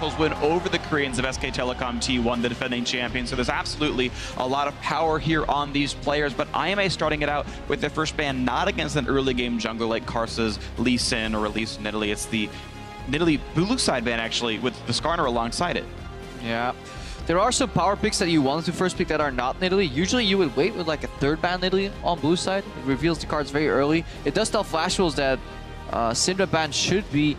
Flashwell's win over the Koreans of SK Telecom T1, the defending champion. So there's absolutely a lot of power here on these players, but IMA starting it out with their first ban not against an early game jungler like Karsa's Lee Sin or Elise in Italy. It's the Nidalee blue side ban actually with the Skarner alongside it. Yeah. There are some power picks that you wanted to first pick that are not Nidalee. Usually you would wait with like a third ban Nidalee on blue side. It reveals the cards very early. It does tell Flashwells that Syndra ban should be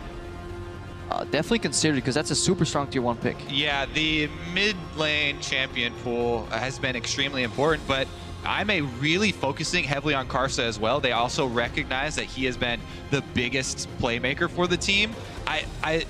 definitely considered because that's a super strong tier 1 pick. Yeah, the mid lane champion pool has been extremely important, but I'm really focusing heavily on Karsa as well. They also recognize that he has been the biggest playmaker for the team.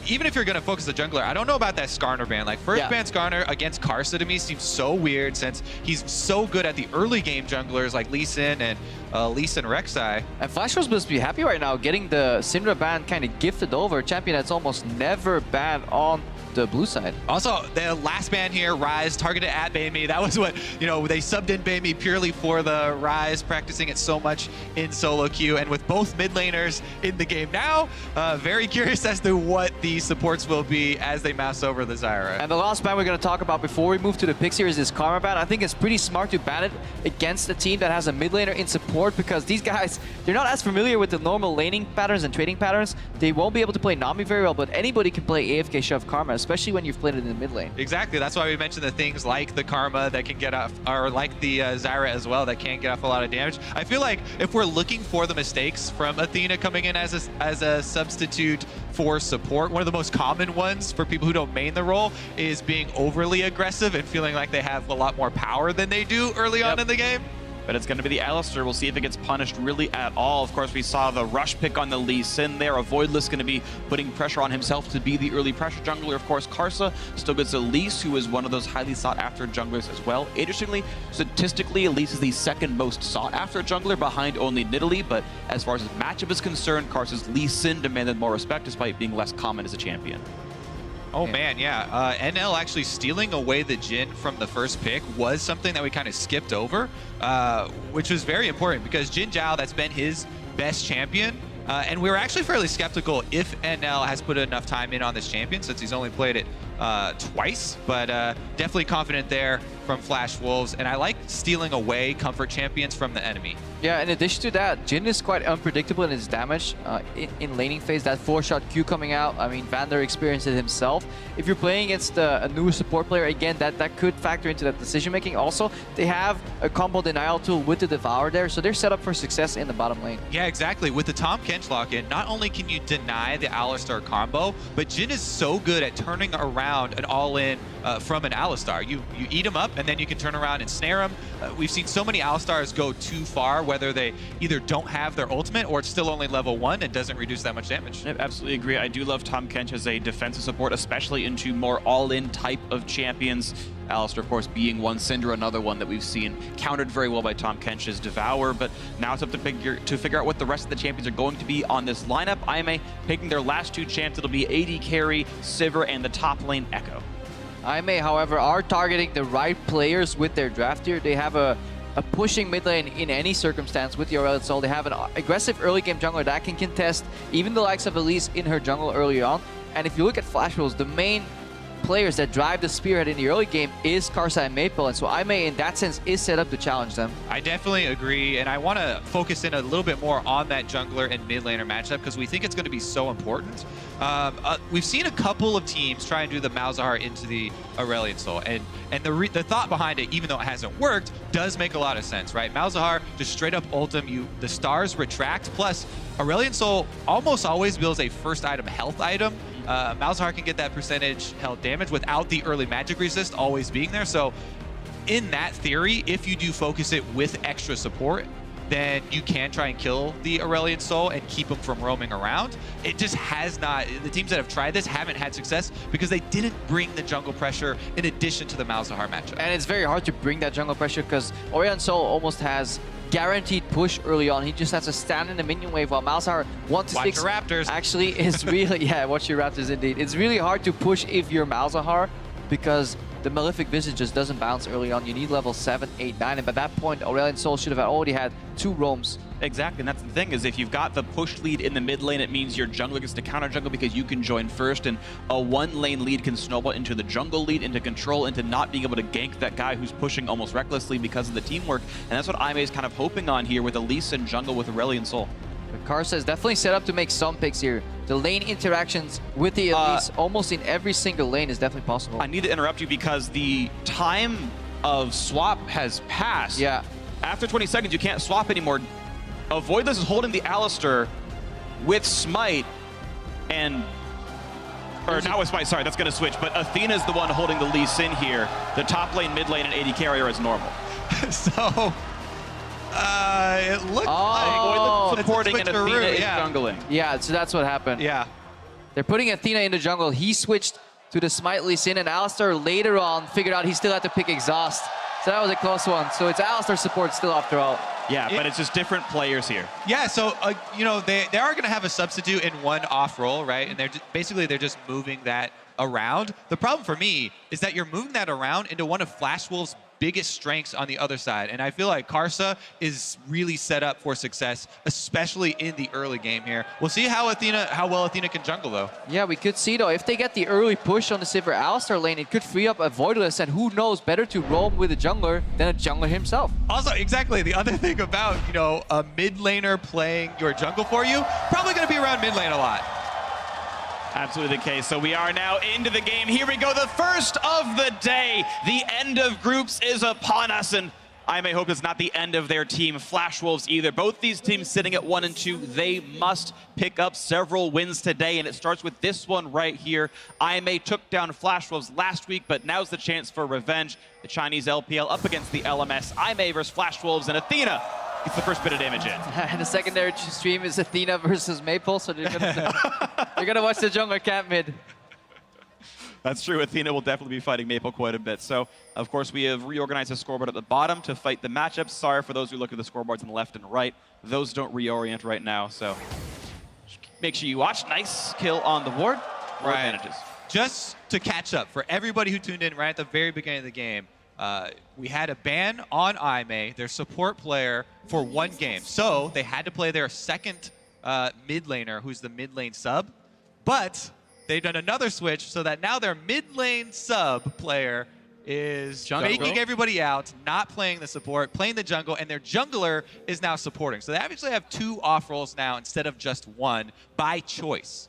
Even if you're going to focus the jungler, I don't know about that Skarner ban. Like, first ban Skarner against Karsa to me seems so weird since he's so good at the early game junglers like Lee Sin and Elise and Rek'Sai. And Flashwells must be happy right now getting the Syndra ban kind of gifted over, a champion that's almost never banned on the blue side. Also, the last ban here, Ryze, targeted at baeme. That was what, you know, they subbed in baeme purely for the Ryze, practicing it so much in solo queue. And with both mid laners in the game now, very curious as to what the supports will be as they mouse over the Zyra. And the last ban we're going to talk about before we move to the pick series is Karma ban. I think it's pretty smart to ban it against a team that has a mid laner in support because these guys, they're not as familiar with the normal laning patterns and trading patterns. They won't be able to play Nami very well, but anybody can play AFK shove Karma, especially when you've played it in the mid lane. Exactly. That's why we mentioned the things like the Karma that can get off, or like the Zyra as well, that can get off a lot of damage. I feel like if we're looking for the mistakes from Athena coming in as a substitute for support, one of the most common ones for people who don't main the role is being overly aggressive and feeling like they have a lot more power than they do early on in the game. But it's going to be the Alistar. We'll see if it gets punished really at all. Of course, we saw the rush pick on the Lee Sin there. Avoidless going to be putting pressure on himself to be the early pressure jungler. Of course, Karsa still gets Elise, who is one of those highly sought-after junglers as well. Interestingly, statistically, Elise is the second most sought-after jungler behind only Nidalee. But as far as his matchup is concerned, Karsa's Lee Sin demanded more respect despite being less common as a champion. Oh man, yeah. NL actually stealing away the Jhin from the first pick was something that we kind of skipped over, which was very important because Jinjao, that's been his best champion. And we were actually fairly skeptical if NL has put enough time in on this champion since he's only played it twice, but definitely confident there from Flashwolves. And I like stealing away comfort champions from the enemy. Yeah, in addition to that, Jhin is quite unpredictable in his damage in laning phase. That 4-shot Q coming out, I mean, Vander experienced it himself. If you're playing against a newer support player, again, that could factor into that decision-making. Also, they have a combo denial tool with the Devour there, so they're set up for success in the bottom lane. Yeah, exactly. With the Tahm Kench lock-in, not only can you deny the Alistar combo, but Jhin is so good at turning around an all-in from an Alistar. You eat him up, and then you can turn around and snare him. We've seen so many Alistars go too far, whether they either don't have their ultimate or it's still only level 1 and doesn't reduce that much damage. I absolutely agree. I do love Tahm Kench as a defensive support, especially into more all-in type of champions. Alistar, of course, being one, Syndra another one that we've seen countered very well by Tahm Kench's Devour, but now it's up to figure out what the rest of the champions are going to be on this lineup. IMA picking their last two champs. It'll be AD carry, Sivir, and the top lane, Ekko. IMA, however, are targeting the right players with their draft here. They have a pushing mid lane in any circumstance with the Aurelion Sol. They have an aggressive early game jungler that can contest even the likes of Elise in her jungle early on. And if you look at Flashwells, the main players that drive the spearhead in the early game is Karsa and Maple, and so IMA in that sense is set up to challenge them. I definitely agree, and I want to focus in a little bit more on that jungler and mid laner matchup because we think it's going to be so important. We've seen a couple of teams try and do the Malzahar into the Aurelion Sol, and the thought behind it, even though it hasn't worked, does make a lot of sense, right? Malzahar just straight up ult him, the stars retract, plus Aurelion Sol almost always builds a first item health item. Malzahar can get that percentage health damage without the early magic resist always being there. So in that theory, if you do focus it with extra support, then you can try and kill the Aurelion Sol and keep him from roaming around. It just has not, the teams that have tried this haven't had success because they didn't bring the jungle pressure in addition to the Malzahar matchup. And it's very hard to bring that jungle pressure because Aurelion Sol almost has guaranteed push early on. He just has to stand in the minion wave while Malzahar 1 to 6 Watch your Raptors. actually is really, yeah, watch your Raptors indeed. It's really hard to push if you're Malzahar because the Malefic Visage just doesn't bounce early on. You need level 7, 8, 9, and by that point, Aurelion Sol should have already had 2 roams. Exactly, and that's the thing, is if you've got the push lead in the mid lane, it means your jungler gets to counter jungle because you can join first, and a 1-lane lead can snowball into the jungle lead, into control, into not being able to gank that guy who's pushing almost recklessly because of the teamwork, and that's what Aime is kind of hoping on here with Elise and jungle with Aurelion Sol. But Karsa is definitely set up to make some picks here. The lane interactions with the Elise almost in every single lane is definitely possible. I need to interrupt you because the time of swap has passed. Yeah. After 20 seconds, you can't swap anymore. Avoidless is holding the Alistar with Smite, and... Or not with Smite, sorry, that's going to switch. But Athena's the one holding the Lee Sin here. The top lane, mid lane, and AD carrier is normal. So... it looked like supporting and Athena is yeah. jungling. Yeah, so that's what happened. Yeah. They're putting Athena in the jungle. He switched to the Smite Lee Sin, and Alistar later on figured out he still had to pick Exhaust. So that was a close one. So it's Alistar support still after all. Yeah, but it's just different players here. Yeah, so, you know, they are going to have a substitute in one off role, right? And they're just moving that around. The problem for me is that you're moving that around into one of Flash Wolf's biggest strengths on the other side. And I feel like Karsa is really set up for success, especially in the early game here. We'll see how well Athena can jungle, though. Yeah, we could see, though, if they get the early push on the Sivir Alistar lane, it could free up Avoidless, and who knows, better to roam with a jungler than a jungler himself. Also, exactly, the other thing about, you know, a mid laner playing your jungle for you, probably going to be around mid lane a lot. Absolutely the case. So we are now into the game. Here we go, the first of the day. The end of groups is upon us, and I may hope it's not the end of their team, Flash Wolves, either. Both these teams sitting at 1 and 2. They must pick up several wins today, and it starts with this one right here. Aime took down Flash Wolves last week, but now's the chance for revenge. The Chinese LPL up against the LMS. Aime versus Flash Wolves, and Athena gets the first bit of damage in. And the secondary stream is Athena versus Maple, so they're gonna watch the jungler camp mid. That's true. Athena will definitely be fighting Maple quite a bit. So, of course, we have reorganized the scoreboard at the bottom to fight the matchups. Sorry for those who look at the scoreboards on the left and right. Those don't reorient right now, so make sure you watch. Nice kill on the ward. More advantages. Just to catch up, for everybody who tuned in right at the very beginning of the game, we had a ban on Aime, their support player, for 1 game. So they had to play their second mid laner, who's the mid lane sub. But they've done another switch so that now their mid lane sub player is making everybody out, not playing the support, playing the jungle, and their jungler is now supporting. So they actually have 2 off roles now instead of just 1 by choice.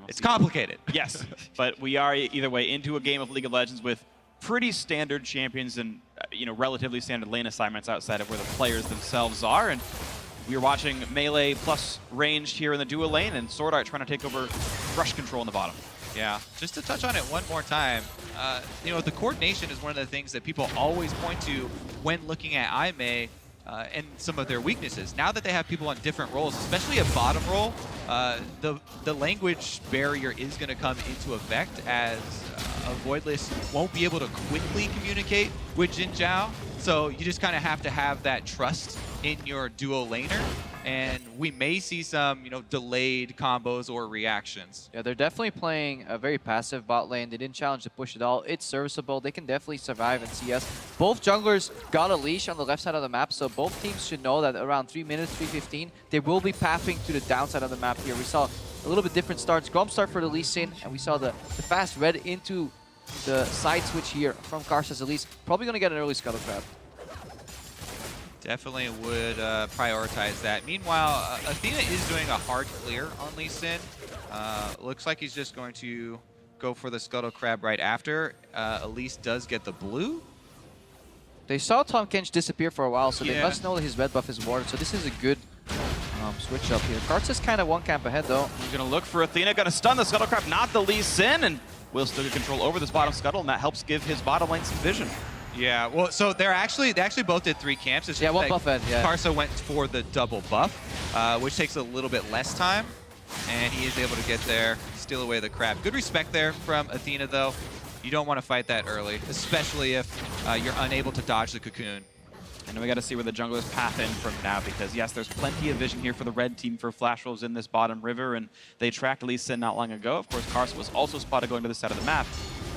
It's complicated. Yes, but we are either way into a game of League of Legends with pretty standard champions and relatively standard lane assignments outside of where the players themselves are. And we are watching melee plus ranged here in the duo lane, and SwordArt trying to take over rush control in the bottom. Yeah, just to touch on it one more time, the coordination is one of the things that people always point to when looking at Aime and some of their weaknesses. Now that they have people on different roles, especially a bottom role, the language barrier is going to come into effect as Avoidless won't be able to quickly communicate with Jinjao. So you just kind of have to have that trust in your duo laner, and we may see some, delayed combos or reactions. Yeah, they're definitely playing a very passive bot lane. They didn't challenge the push at all. It's serviceable. They can definitely survive in CS. Both junglers got a leash on the left side of the map, so both teams should know that around 3 minutes, 3:15, they will be pathing to the downside of the map here. We saw a little bit different starts. Gromp start for the Lee Sin, and we saw the fast red into the side switch here from Karsa's Elise. Probably going to get an early Scuttle Crab. Definitely would prioritize that. Meanwhile, Athena is doing a hard clear on Lee Sin. Looks like he's just going to go for the Scuttle Crab right after. Elise does get the blue. They saw Tahm Kench disappear for a while, so they must know that his red buff is warded. So this is a good switch up here. Karsa's kind of 1 camp ahead, though. He's going to look for Athena, going to stun the Scuttle Crab, not the Lee Sin, and will still get control over this bottom scuttle, and that helps give his bottom lane some vision. Yeah, well, so they actually both did 3 camps. It's just 1 buff end, yeah. Karsa went for the double buff, which takes a little bit less time, and he is able to get there, steal away the crab. Good respect there from Athena, though. You don't want to fight that early, especially if you're unable to dodge the cocoon. And then we got to see where the junglers path in from now, because yes, there's plenty of vision here for the red team for Flash Wolves in this bottom river, and they tracked Elise not long ago. Of course, Karsa was also spotted going to the side of the map.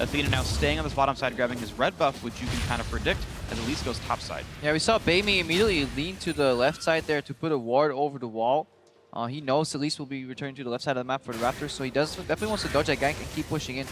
Athena now staying on this bottom side, grabbing his red buff, which you can kind of predict as Elise goes top side. Yeah, we saw baeme immediately lean to the left side there to put a ward over the wall. He knows Elise will be returning to the left side of the map for the Raptors, so he definitely wants to dodge that gank and keep pushing in.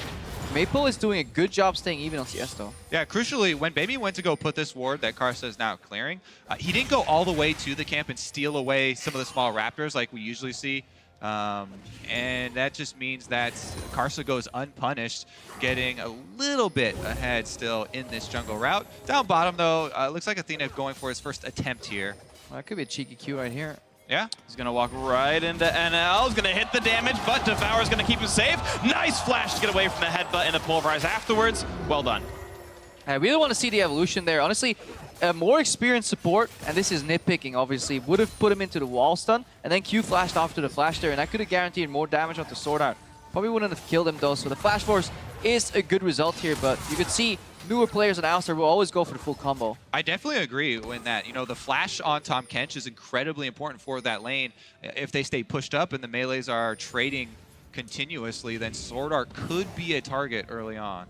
Maple is doing a good job staying even on CS though. Yeah, crucially, when baeme went to go put this ward that Karsa is now clearing, he didn't go all the way to the camp and steal away some of the small Raptors like we usually see. And that just means that Karsa goes unpunished, getting a little bit ahead still in this jungle route. Down bottom though, looks like Athena going for his first attempt here. That could be a cheeky Q right here. Yeah. He's going to walk right into NL. He's going to hit the damage, but Devour's going to keep him safe. Nice flash to get away from the headbutt and the pulverize afterwards. Well done. I really want to see the evolution there. Honestly, a more experienced support, and this is nitpicking obviously, would have put him into the wall stun, and then Q flashed off to the flash there, and that could have guaranteed more damage onto SwordArt. Probably wouldn't have killed him though, so the flash force is a good result here, but you could see newer players in Alistair will always go for the full combo. I definitely agree when that, you know, the flash on Tahm Kench is incredibly important for that lane. If they stay pushed up and the melees are trading continuously, then SwordArt could be a target early on.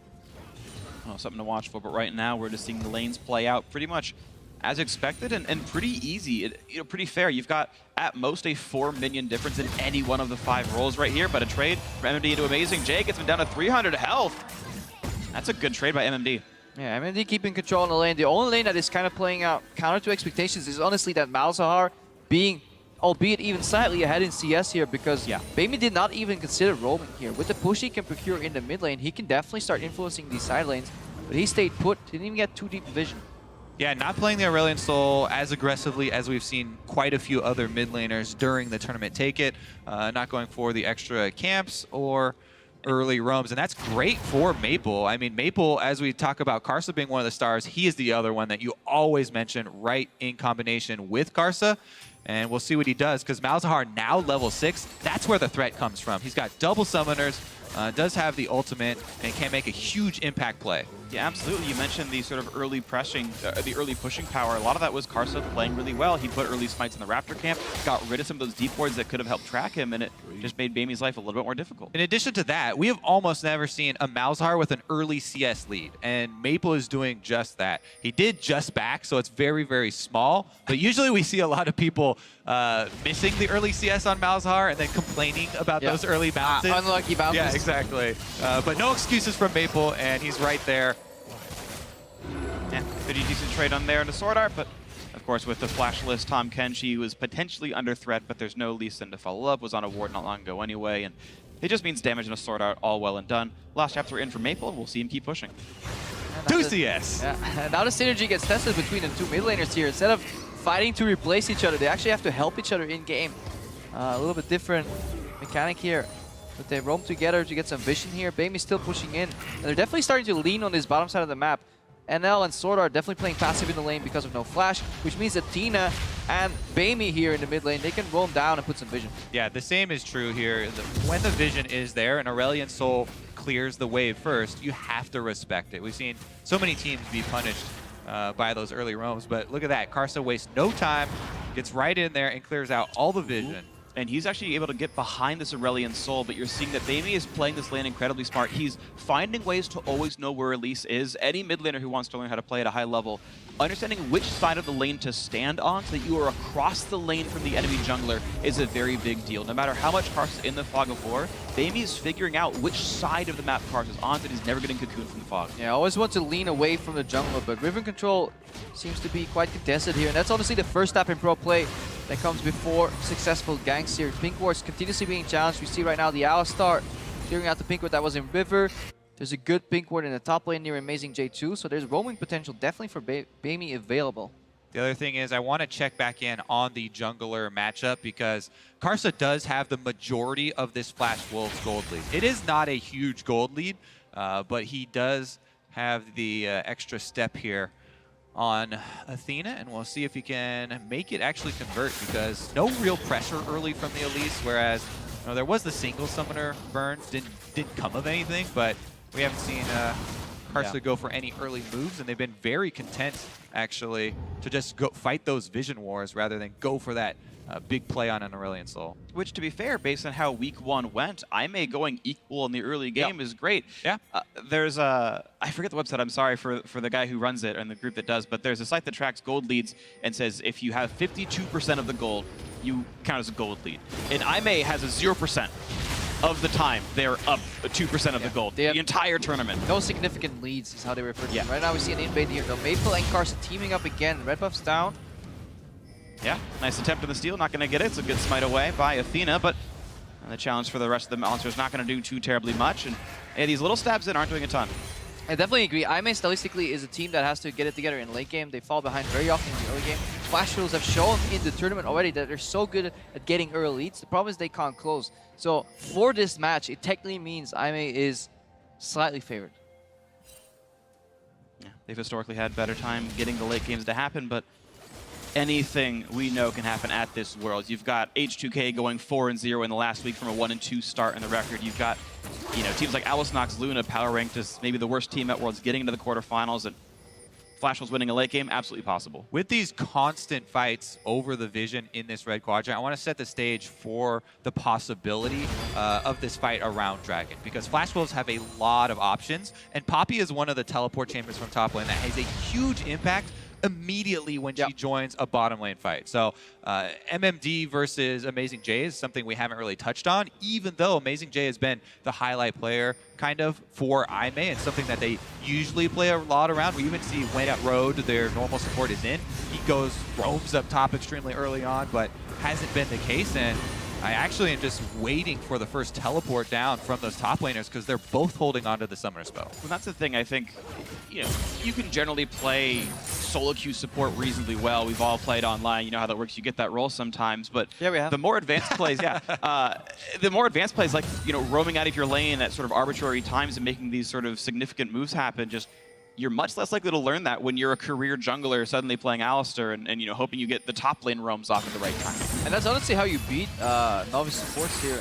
Oh, something to watch for, but right now we're just seeing the lanes play out pretty much as expected and pretty easy, pretty fair. You've got at most a 4 minion difference in any one of the 5 roles right here, but a trade from MMD into AmazingJ gets him down to 300 health. That's a good trade by MMD. Yeah, MMD keeping control on the lane. The only lane that is kind of playing out counter to expectations is honestly that Malzahar being, albeit even slightly ahead in CS here, because baeme did not even consider roaming here. With the push he can procure in the mid lane, he can definitely start influencing these side lanes, but he stayed put, didn't even get too deep vision. Yeah, not playing the Aurelion Sol as aggressively as we've seen quite a few other mid laners during the tournament take it. Not going for the extra camps or early roams, and that's great for Maple. I mean, Maple, as we talk about Karsa being one of the stars, he is the other one that you always mention right in combination with Karsa. And we'll see what he does, because Malzahar now level 6, that's where the threat comes from. He's got double summoners, does have the ultimate, and can make a huge impact play. Yeah, absolutely. You mentioned the sort of early pushing power. A lot of that was Karsa playing really well. He put early smites in the Raptor camp, got rid of some of those deep wards that could have helped track him, and it just made baeme's life a little bit more difficult. In addition to that, we have almost never seen a Malzahar with an early CS lead, and Maple is doing just that. He did just back, so it's very, very small, but usually we see a lot of people missing the early CS on Malzahar and then complaining about those early bounces. Unlucky bounces. Yeah, exactly. But no excuses from Maple, and he's right there. Yeah, pretty decent trade on there into SwordArt, but of course with the flashless Tahm Kench, he was potentially under threat, but there's no Lee Sin to follow up, was on a ward not long ago anyway, and it just means damage into SwordArt, all well and done. Last chapter in for Maple, and we'll see him keep pushing. 2 CS! Yeah, now the synergy gets tested between the two mid laners here. Instead of fighting to replace each other, they actually have to help each other in game. A little bit different mechanic here. But they roam together to get some vision here. baeme's still pushing in. And they're definitely starting to lean on this bottom side of the map. NL and SwordArt are definitely playing passive in the lane because of no flash, which means Athena and baeme here in the mid lane, they can roam down and put some vision. Yeah, the same is true here. When the vision is there and Aurelion Sol clears the wave first, you have to respect it. We've seen so many teams be punished by those early roams, but look at that. Karsa wastes no time, gets right in there and clears out all the vision. And he's actually able to get behind this Aurelion Sol, but you're seeing that baeme is playing this lane incredibly smart. He's finding ways to always know where Elise is. Any mid laner who wants to learn how to play at a high level, understanding which side of the lane to stand on so that you are across the lane from the enemy jungler is a very big deal. No matter how much Karsa's in the fog of war, baeme is figuring out which side of the map Karsa's on, so he's never getting cocooned from the fog. Yeah, I always want to lean away from the jungler, but Riven control seems to be quite contested here, and that's honestly the first step in pro play that comes before successful ganks here. Pink wards continuously being challenged. We see right now the Alistar clearing out the pink ward that was in River. There's a good pink ward in the top lane near AmazingJ too, so there's roaming potential definitely for baeme available. The other thing is I want to check back in on the jungler matchup because Karsa does have the majority of this Flash Wolves gold lead. It is not a huge gold lead, but he does have the extra step here on Athena, and we'll see if he can make it actually convert because no real pressure early from the Elise, whereas there was the single summoner burn, didn't come of anything, but we haven't seen Karsa to go for any early moves, and they've been very content, actually, to just go fight those vision wars rather than go for that big play on an Aurelion Sol. Which, to be fair, based on how week 1 went, Baeme going equal in the early game is great. Yeah. There's a, I forget the website, I'm sorry for the guy who runs it and the group that does, but there's a site that tracks gold leads and says if you have 52% of the gold, you count as a gold lead. And Baeme has a 0% of the time they're up 2% of the gold. The entire tournament. No significant leads is how they refer to them. Yeah. Right now we see an invade here, though. Maple and Karsa teaming up again. Red buff's down. Yeah, nice attempt on the steal. Not going to get it. It's a good smite away by Athena, but the challenge for the rest of the monsters not going to do too terribly much. And these little stabs in aren't doing a ton. I definitely agree. Baeme stylistically is a team that has to get it together in late game. They fall behind very often in the early game. Flash Wolves have shown in the tournament already that they're so good at getting early leads. The problem is they can't close. So for this match, it technically means Baeme is slightly favored. Yeah, they've historically had better time getting the late games to happen, but anything we know can happen at this Worlds. You've got H2K going 4-0 in the last week from a 1-2 start in the record. You've got, teams like Alice Nox Luna power ranked as maybe the worst team at Worlds getting into the quarterfinals, and Flash was winning a late game, absolutely possible. With these constant fights over the vision in this red quadrant, I want to set the stage for the possibility of this fight around Dragon, because Flash Wolves have a lot of options, and Poppy is one of the teleport chambers from top lane that has a huge impact immediately when she joins a bottom lane fight. So MMD versus AmazingJ is something we haven't really touched on, even though AmazingJ has been the highlight player kind of for Baeme and something that they usually play a lot around. We even see when at Road their normal support is in, he roams up top extremely early on, but hasn't been the case. And I actually am just waiting for the first teleport down from those top laners because they're both holding onto the summoner spell. Well, that's the thing. I think, you can generally play solo queue support reasonably well. We've all played online. You know how that works. You get that role sometimes, but yeah, we have. The more advanced plays, the more advanced plays, like roaming out of your lane at sort of arbitrary times and making these sort of significant moves happen, you're much less likely to learn that when you're a career jungler suddenly playing Alistar and hoping you get the top lane roams off at the right time. And that's honestly how you beat novice supports here.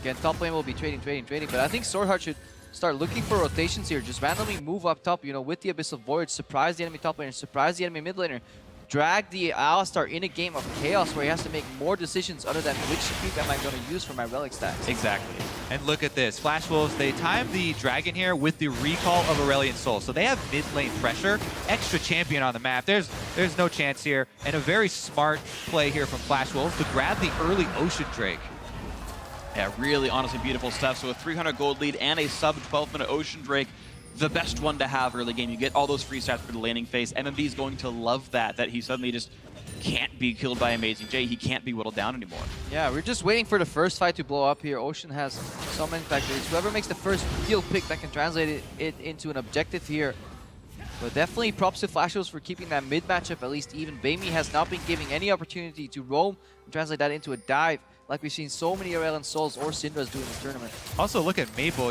Again, top lane will be trading, but I think SwordArt should start looking for rotations here. Just randomly move up top, with the Abyssal Void, surprise the enemy top laner, surprise the enemy mid laner, drag the Alistar in a game of chaos where he has to make more decisions other than which creep am I going to use for my relic stacks. Exactly. And look at this. Flash Wolves, they timed the Dragon here with the recall of Aurelion Sol. So they have mid lane pressure, extra champion on the map. There's no chance here. And a very smart play here from Flash Wolves to grab the early Ocean Drake. Yeah, really honestly beautiful stuff. So a 300 gold lead and a sub 12-minute Ocean Drake, the best one to have early game. You get all those free stats for the laning phase. MMD is going to love that he suddenly just can't be killed by AmazingJ. He can't be whittled down anymore. Yeah, we're just waiting for the first fight to blow up here. Ocean has so many factories. Whoever makes the first real pick that can translate it into an objective here. But definitely props to Flash Wolves for keeping that mid matchup at least even. Baeme has not been giving any opportunity to roam and translate that into a dive, like we've seen so many Aurelion Sols or Syndras do in this tournament. Also, look at Maple,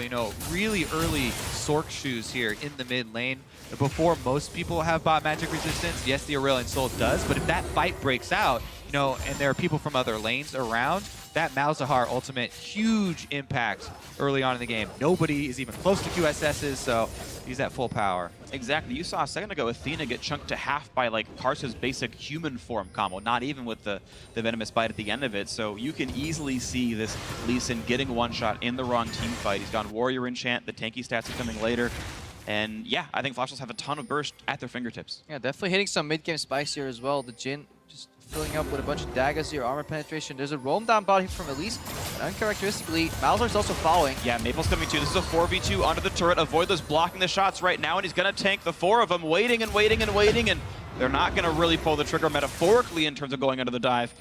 really early Sork shoes here in the mid lane. Before most people have bot magic resistance, yes, the Aurelion Sol does, but if that fight breaks out, and there are people from other lanes around, that Malzahar ultimate, huge impact early on in the game. Nobody is even close to QSSs, so he's at full power. Exactly. You saw a second ago Athena get chunked to half by Karsa's basic human form combo, not even with the venomous bite at the end of it. So you can easily see this Lee Sin getting one shot in the wrong team fight. He's gone Warrior Enchant, the tanky stats are coming later. And yeah, I think Flash Wolves have a ton of burst at their fingertips. Yeah, definitely hitting some mid-game spikes here as well. The Jhin just filling up with a bunch of daggers here, armor penetration. There's a roam down bot here from Elise. And uncharacteristically, Malzar's also following. Yeah, Maple's coming too. This is a 4v2 under the turret. Avoidless blocking the shots right now, and he's going to tank the four of them, waiting, and they're not going to really pull the trigger metaphorically in terms of going under the dive.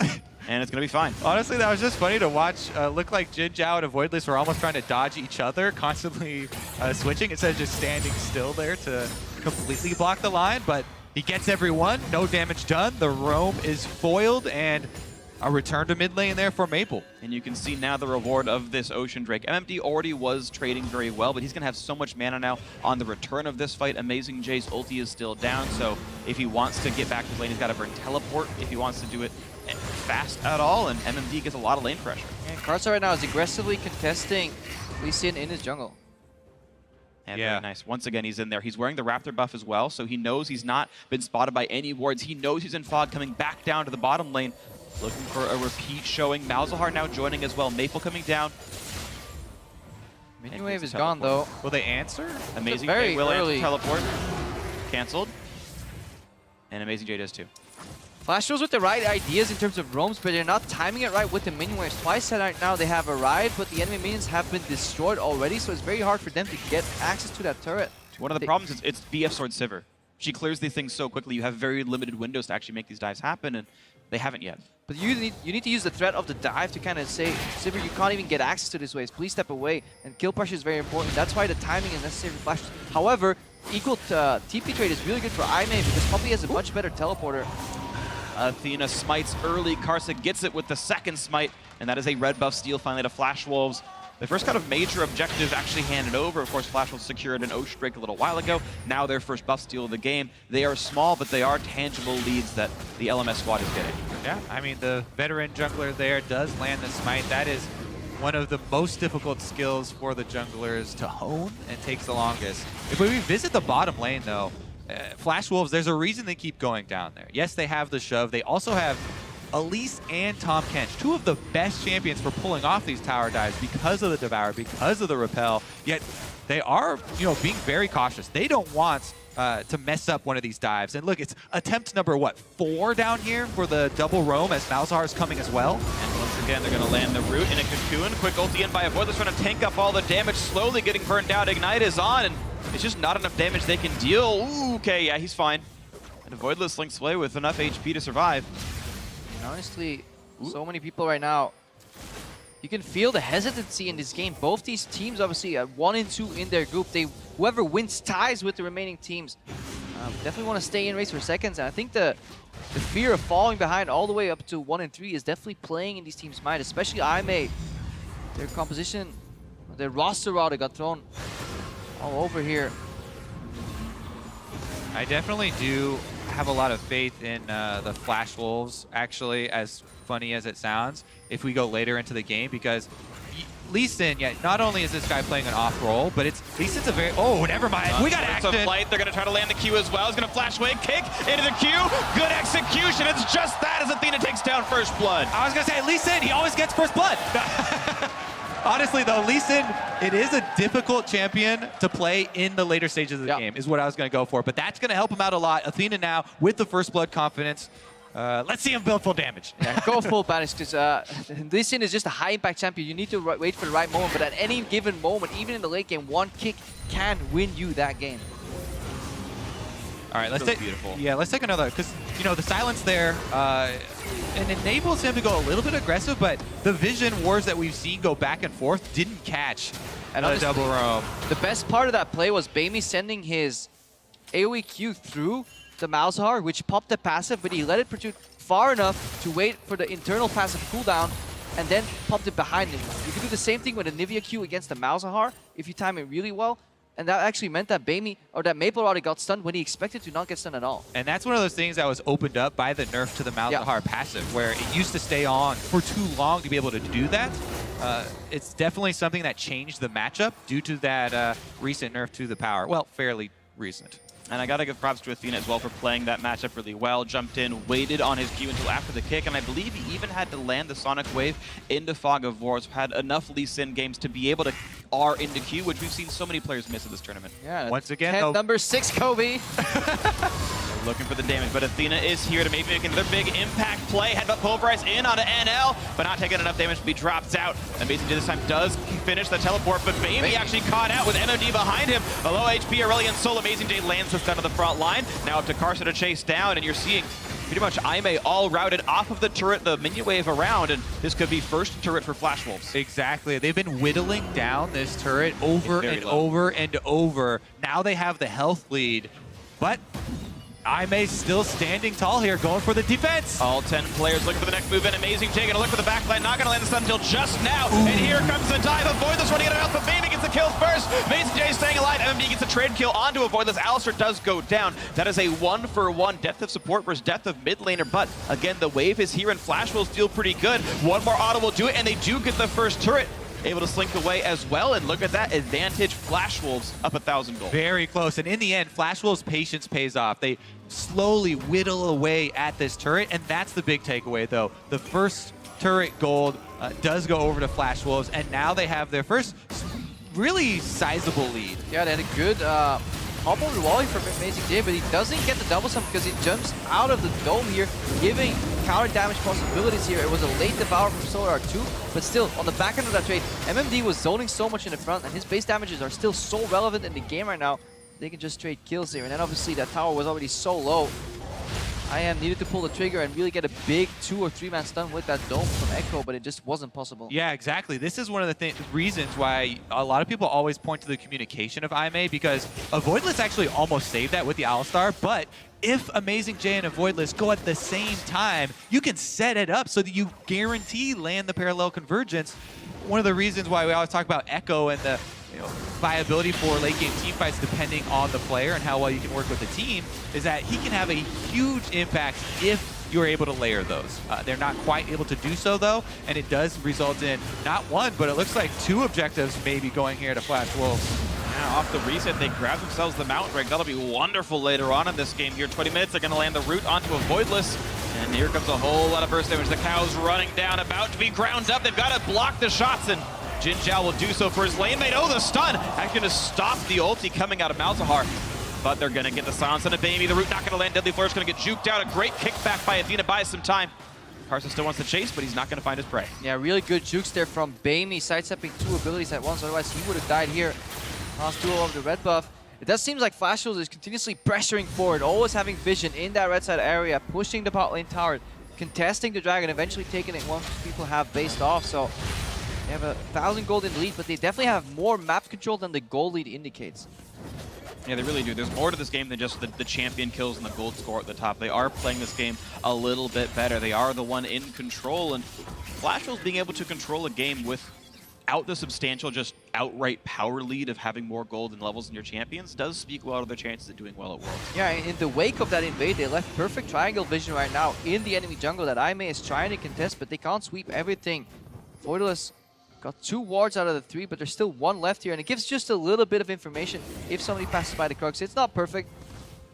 And it's going to be fine. Honestly, that was just funny to watch. Look like Jinjao and Avoidless were almost trying to dodge each other, constantly switching instead of just standing still there to completely block the line. But he gets everyone, no damage done. The roam is foiled, and a return to mid lane there for Maple. And you can see now the reward of this Ocean Drake. MMD already was trading very well, but he's going to have so much mana now on the return of this fight. AmazingJ's ulti is still down, so if he wants to get back to lane, he's got to burn teleport if he wants to do it fast at all, and MMD gets a lot of lane pressure. And Karsa right now is aggressively contesting Lee Sin in his jungle. And Yeah. very nice. Once again, he's in there. He's wearing the Raptor buff as well, so he knows he's not been spotted by any wards. He knows he's in fog, coming back down to the bottom lane, looking for a repeat showing. Malzahar now joining as well. Maple coming down. Minion wave is gone, though. Will they answer? Amazing very J will early. teleport. Cancelled. And AmazingJ does too. Flash shows with the right ideas in terms of roams, but they're not timing it right with the minion waves. Twice right now they have arrived, but the enemy minions have been destroyed already, so it's very hard for them to get access to that turret. One of the problems is it's BF Sword Sivir. She clears these things so quickly, you have very limited windows to actually make these dives happen, and they haven't yet. But you need to use the threat of the dive to kind of say, Sivir, you can't even get access to this waves. Please step away. And kill pressure is very important. That's why the timing is necessary for Flash. However, equal TP trade is really good for Baeme because Poppy has a much better teleporter. Athena smites early. Karsa gets it with the second smite, and that is a red buff steal finally to Flash Wolves. The first kind of major objective actually handed over. Of course, Flash Wolves secured an Ocean Break a little while ago. Now their first buff steal of the game. They are small, but they are tangible leads that the LMS squad is getting. Yeah, I mean, the veteran jungler there does land the smite. That is one of the most difficult skills for the junglers to hone and takes the longest. If we revisit the bottom lane, though, Flash Wolves, there's a reason they keep going down there. Yes, they have the shove. They also have Elise and Tahm Kench, two of the best champions for pulling off these tower dives because of the Devour, because of the Repel, yet they are, being very cautious. They don't want to mess up one of these dives. And look, it's attempt number, 4 down here for the double roam as Malzahar is coming as well. And once again, they're going to land the root in a cocoon. Quick ulti in by Avoidless, trying to tank up all the damage, slowly getting burned out. Ignite is on, and it's just not enough damage they can deal. Ooh, okay, yeah, he's fine. And Avoidless links away with enough HP to survive. And honestly, so many people right now, you can feel the hesitancy in this game. Both these teams obviously are 1 and 2 in their group. Whoever wins ties with the remaining teams. Definitely want to stay in race for seconds. And I think the fear of falling behind all the way up to 1 and 3 is definitely playing in these teams' mind, especially Baeme. Their composition, their roster router got thrown all over here. I definitely do have a lot of faith in the Flash Wolves, actually, as funny as it sounds, if we go later into the game, because Lee Sin, not only is this guy playing an off role, but Lee Sin's a very, never mind, we got action. Flight. They're going to try to land the Q as well. He's going to flash away, kick into the Q. Good execution. It's just that as Athena takes down first blood. I was going to say, Lee Sin, he always gets first blood. Honestly, though, Lee Sin, it is a difficult champion to play in the later stages of the game, is what I was going to go for. But that's going to help him out a lot. Athena now, with the first blood confidence, let's see him build full damage. Yeah, go full banish, because Lee Sin is just a high-impact champion. You need to wait for the right moment, but at any given moment, even in the late game, one kick can win you that game. All right, let's take beautiful. Yeah, let's take another, because the silence there it enables him to go a little bit aggressive, but the vision wars that we've seen go back and forth didn't catch And the double roam. The best part of that play was Baeme sending his AoE Q through the Malzahar, which popped the passive, but he let it protrude far enough to wait for the internal passive cooldown and then popped it behind him. You can do the same thing with a Nivea Q against the Malzahar if you time it really well. And that actually meant that Baeme, or that Maple already got stunned when he expected to not get stunned at all. And that's one of those things that was opened up by the nerf to the Malzahar passive, where it used to stay on for too long to be able to do that. It's definitely something that changed the matchup due to that recent nerf to the power. Well, fairly recent. And I got to give props to Athena as well for playing that matchup really well. Jumped in, waited on his Q until after the kick, and I believe he even had to land the Sonic Wave into Fog of Wars. Had enough Lee Sin games to be able to R into Q, which we've seen so many players miss in this tournament. Yeah. Once again, number 6, Kobe. Looking for the damage, but Athena is here to maybe make another big impact play. Headbutt Pulverize in onto NL, but not taking enough damage to be dropped out. AmazingJ this time does finish the teleport, but baeme actually caught out with MOD behind him. A low HP Aurelion Sol. AmazingJ lands this down to the front line. Now up to Karsa to chase down, and you're seeing pretty much Baeme all routed off of the turret, the minion wave around, and this could be first turret for Flash Wolves. Exactly. They've been whittling down this turret over and over and over. Now they have the health lead, but Baeme's still standing tall here, going for the defense. All 10 players looking for the next move in. AmazingJ gonna look for the backline, not gonna land the stun until just now. Ooh. And here comes the dive. Avoidless running it out, but baeme gets the kill first. AmazingJ staying alive. MMD gets a trade kill onto Avoidless. Alistar does go down. That is a 1-for-1 death of support versus death of mid laner. But again, the wave is here, and Flash will feel pretty good. One more auto will do it, and they do get the first turret. able to slink away as well. And look at that advantage. Flash Wolves up 1,000 gold. Very close. And in the end, Flash Wolves' patience pays off. They slowly whittle away at this turret, and that's the big takeaway, though. The first turret gold does go over to Flash Wolves, and now they have their first really sizable lead. Yeah, they had a good hop over the wall from AmazingJ, but he doesn't get the double sum because he jumps out of the dome here, giving counter damage possibilities here. It was a late devour from SwordArt too, but still, on the back end of that trade, MMD was zoning so much in the front, and his base damages are still so relevant in the game right now. They can just trade kills here, and then obviously that tower was already so low. IM needed to pull the trigger and really get a big 2 or 3 man stun with that dome from Ekko, but it just wasn't possible. Yeah, exactly. This is one of the reasons why a lot of people always point to the communication of IMA, because Avoidless actually almost saved that with the Alistar, but if AmazingJ and Avoidless go at the same time, you can set it up so that you guarantee land the parallel convergence. One of the reasons why we always talk about Ekko and the viability for late game team fights depending on the player and how well you can work with the team is that he can have a huge impact if you're able to layer those. They're not quite able to do so though, and it does result in not one, but it looks like 2 objectives maybe going here to Flash Wolves. Yeah, off the reset, they grab themselves the mountain break. That'll be wonderful later on in this game here. 20 minutes, they're going to land the root onto Avoidless. And here comes a whole lot of burst damage. The Cow's running down, about to be ground up. They've got to block the shots, and Jinjao will do so for his lane mate. Oh, the stun! That's going to stop the ulti coming out of Malzahar. But they're going to get the silence on a baeme. The root not going to land. Deadly Flourish going to get juked out. A great kickback by Athena, buys some time. Karsa still wants to chase, but he's not going to find his prey. Yeah, really good jukes there from baeme, sidestepping 2 abilities at once, otherwise he would have died here. Last duel of the red buff. It does seem like Flash Wolves is continuously pressuring forward, always having vision in that red side area, pushing the bot lane tower, contesting the dragon, eventually taking it once people have based off. So they have 1,000 gold in the lead, but they definitely have more map control than the gold lead indicates. Yeah, they really do. There's more to this game than just the champion kills and the gold score at the top. They are playing this game a little bit better. They are the one in control, and Flash Wolves being able to control a game without the substantial, just outright power lead of having more gold and levels in your champions does speak well to their chances of doing well at Worlds. Yeah, in the wake of that invade, they left perfect triangle vision right now in the enemy jungle that IMA is trying to contest, but they can't sweep everything. Avoidless got 2 wards out of the 3, but there's still 1 left here, and it gives just a little bit of information if somebody passes by the crux. It's not perfect,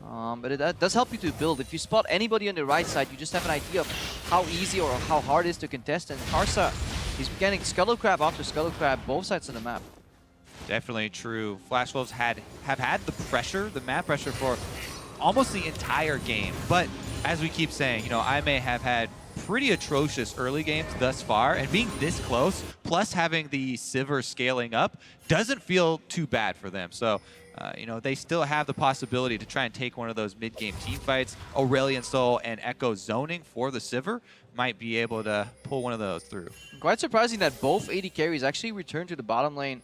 but it does help you to build. If you spot anybody on the right side, you just have an idea of how easy or how hard it is to contest. And Karsa, he's getting Scuttle Crab after Scuttle Crab, both sides of the map. Definitely true. Flash Wolves have had the pressure, the map pressure for almost the entire game. But as we keep saying, I may have had pretty atrocious early games thus far, and being this close, plus having the Sivir scaling up, doesn't feel too bad for them. So, they still have the possibility to try and take one of those mid-game team fights. Aurelion Sol and Ekko zoning for the Sivir might be able to pull one of those through. Quite surprising that both AD carries actually returned to the bottom lane,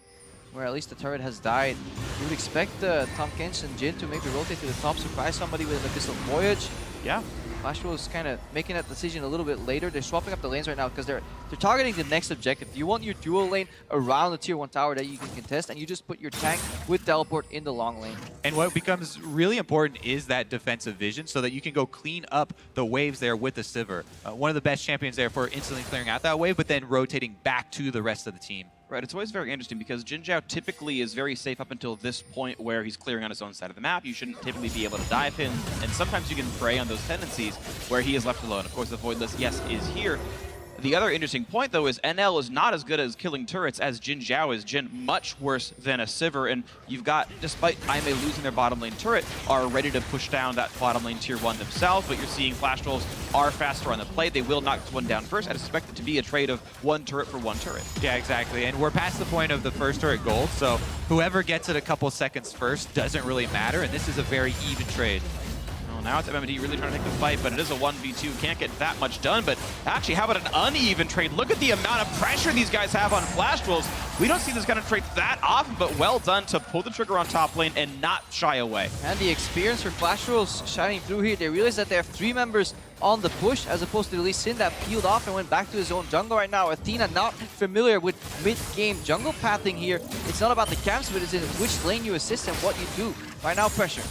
where at least the turret has died. You would expect Tahm, Kench, and Jhin to maybe rotate to the top, surprise somebody with an Abyssal Voyage. Yeah. Flash Wolves kind of making that decision a little bit later. They're swapping up the lanes right now because they're targeting the next objective. You want your dual lane around the tier 1 tower that you can contest, and you just put your tank with teleport in the long lane. And what becomes really important is that defensive vision so that you can go clean up the waves there with the Sivir. One of the best champions there for instantly clearing out that wave, but then rotating back to the rest of the team. Right, it's always very interesting because Jinjao typically is very safe up until this point where he's clearing on his own side of the map. You shouldn't typically be able to dive him, and sometimes you can prey on those tendencies where he is left alone. Of course, the Voidless, yes, is here. The other interesting point, though, is NL is not as good as killing turrets as Jinjao is. Jhin much worse than a Sivir, and you've got, despite IMA losing their bottom lane turret, are ready to push down that bottom lane tier 1 themselves, but you're seeing Flash Wolves are faster on the play. They will knock this one down first. I expect it to be a trade of 1 turret for 1 turret. Yeah, exactly, and we're past the point of the first turret gold, so whoever gets it a couple seconds first doesn't really matter, and this is a very even trade. Now it's MMD really trying to take the fight, but it is a 1v2. Can't get that much done, but actually, how about an uneven trade? Look at the amount of pressure these guys have on Flash Wolves. We don't see this kind of trade that often, but well done to pull the trigger on top lane and not shy away. And the experience for Flash Wolves shining through here. They realize that they have 3 members on the push, as opposed to Elise that peeled off and went back to his own jungle right now. Athena not familiar with mid-game jungle pathing here. It's not about the camps, but it's in which lane you assist and what you do. Right now, pressure.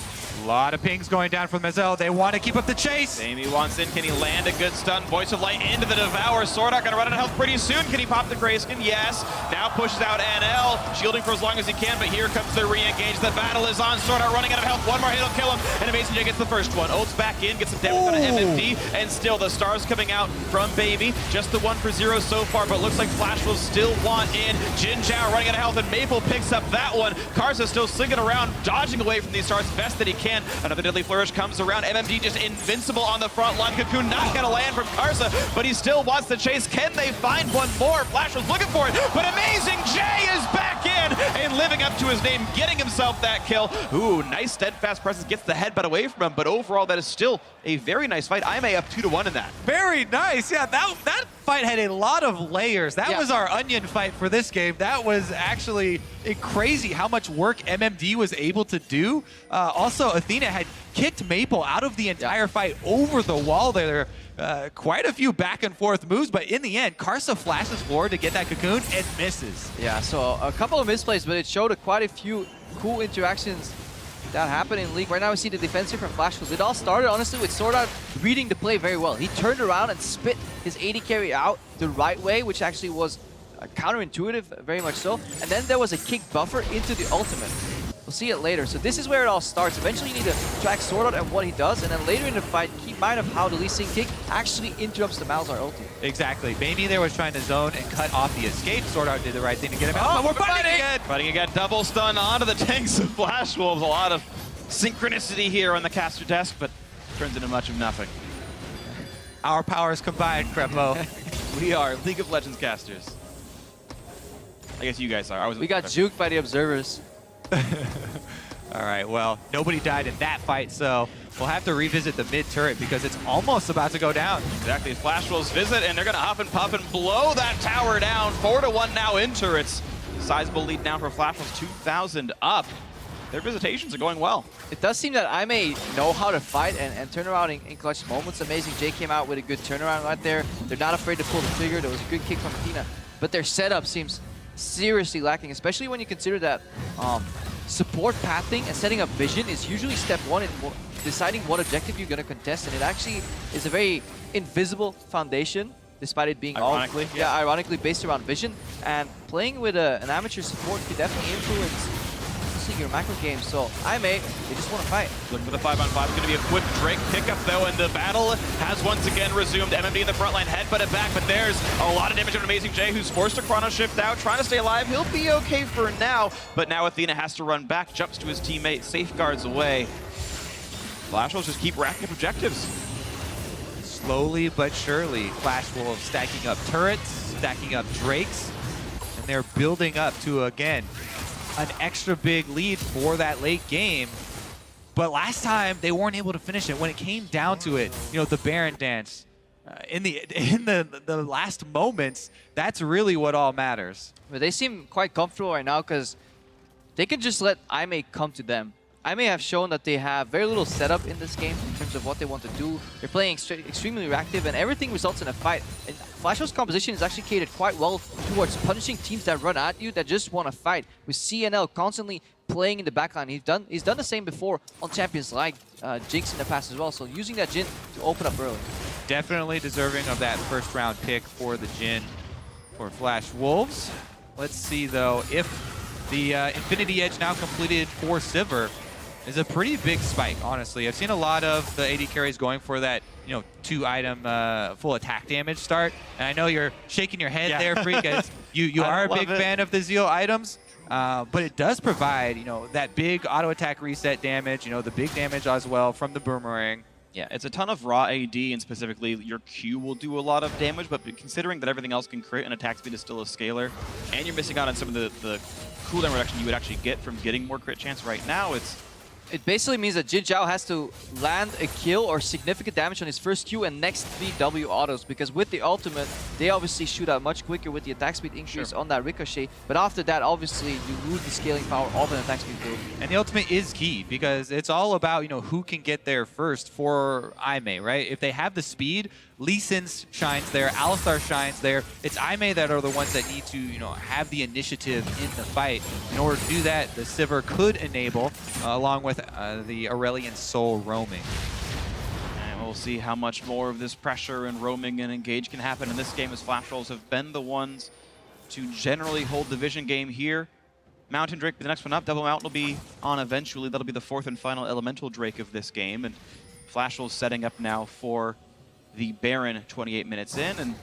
A lot of pings going down from Mazel. They want to keep up the chase. baeme wants in. Can he land a good stun? Voice of Light into the Devour. SwordArt gonna run out of health pretty soon. Can he pop the Grayskin? Yes. Now pushes out NL, shielding for as long as he can, but here comes the re-engage. The battle is on. SwordArt running out of health. One more hit will kill him, and AmazingJ gets the first one. Ults back in, gets some damage on MMD, and still the stars coming out from baeme. Just the 1 for 0 so far, but looks like Flash will still want in. Jinjao running out of health, and Maple picks up that one. Karsa still slinging around, dodging away from these stars best that he can. Another deadly flourish comes around. MMD just invincible on the front line. Cocoon not gonna land from Karsa, but he still wants to chase. Can they find one more? Flash was looking for it, but AmazingJ is back in and living up to his name, getting himself that kill. Ooh, nice steadfast presence, gets the headbutt away from him, but overall that is still a very nice fight. Aime up 2-1 in that. Very nice. Yeah, that fight had a lot of layers. That was our onion fight for this game. That was actually crazy how much work MMD was able to do. Also, Athena had kicked Maple out of the entire fight over the wall there. Quite a few back and forth moves, but in the end, Karsa flashes forward to get that cocoon and misses. Yeah, so a couple of misplays, but it showed quite a few cool interactions that happened in League. Right now we see the defensive from Flash. It all started, honestly, with SwordArt reading the play very well. He turned around and spit his AD carry out the right way, which actually was counterintuitive, very much so. And then there was a kick buffer into the ultimate. We'll see it later. So this is where it all starts. Eventually you need to track SwordArt and what he does, and then later in the fight, keep mind of how the Lee Sin kick actually interrupts the Malzahar ulti. Exactly. baeme there was trying to zone and cut off the escape. SwordArt did the right thing to get him out. Oh, we're fighting again! Fighting again, double stun onto the tanks of Flash Wolves. A lot of synchronicity here on the caster desk, but turns into much of nothing. Our powers combined, Krepo. We are League of Legends casters. I guess you guys are. We got juked by the observers. All right, well, nobody died in that fight, so we'll have to revisit the mid turret because it's almost about to go down. Exactly, Flash Wolves visit, and they're going to huff and puff and blow that tower down. 4-1 now in turrets. Sizable lead now for Flash Wolves, 2,000 up. Their visitations are going well. It does seem that Aime know how to fight and turn around in clutch moments. AmazingJ came out with a good turnaround right there. They're not afraid to pull the trigger. There was a good kick from Athena, but their setup seems seriously lacking, especially when you consider that support pathing and setting up vision is usually step one in deciding what objective you're going to contest, and it actually is a very invisible foundation, despite it being ironically, ironically based around vision. And playing with an amateur support could definitely influence your macro game. So Aime, they just want to fight. Looking for the 5-on-5. It's going to be a quick Drake pickup though, and the battle has once again resumed. MMD in the front line, headbutted back, but there's a lot of damage on AmazingJ, who's forced to chrono shift out, trying to stay alive. He'll be okay for now, but now Athena has to run back, jumps to his teammate, safeguards away. Flash Wolves just keep racking up objectives. Slowly but surely, Flash Wolves stacking up turrets, stacking up Drakes, and they're building up to, again, an extra big lead for that late game. But last time they weren't able to finish it. When it came down to it, you know, the Baron dance in the last moments, that's really what all matters. But they seem quite comfortable right now because they can just let Aime come to them. Aime have shown that they have very little setup in this game in terms of what they want to do. They're playing extremely reactive, and everything results in a fight. And Flash's composition is actually catered quite well towards punishing teams that run at you, that just want to fight. With CNL constantly playing in the backline. He's done the same before on champions like Jinx in the past as well. So using that Jhin to open up early. Definitely deserving of that first round pick for the Jhin for Flash Wolves. Let's see though if the Infinity Edge now completed for Sivir is a pretty big spike, honestly. I've seen a lot of the AD carries going for that, you know, 2-item full attack damage start. And I know you're shaking your head there, Phreak, as you are a big fan of the Zeal items. But it does provide, you know, that big auto attack reset damage, you know, the big damage as well from the boomerang. Yeah, it's a ton of raw AD, and specifically your Q will do a lot of damage, but considering that everything else can crit and attack speed is still a scalar, and you're missing out on some of the cooldown reduction you would actually get from getting more crit chance right now, it basically means that Jinjao has to land a kill or significant damage on his first Q and next 3 W autos, because with the ultimate, they obviously shoot out much quicker with the attack speed increase on that ricochet. But after that, obviously, you lose the scaling power of an attack speed build. And the ultimate is key, because it's all about, you know, who can get there first for Aime, right? If they have the speed, Lee Sin shines there, Alistar shines there. It's Aimee that are the ones that need to, have the initiative in the fight. In order to do that, the Sivir could enable, along with the Aurelion Sol roaming. And we'll see how much more of this pressure and roaming and engage can happen in this game, as Flash Wolves have been the ones to generally hold the vision game here. Mountain Drake be the next one up. Double Mountain will be on eventually. That'll be the fourth and final Elemental Drake of this game. And Flash Wolves setting up now for the Baron 28 minutes in. And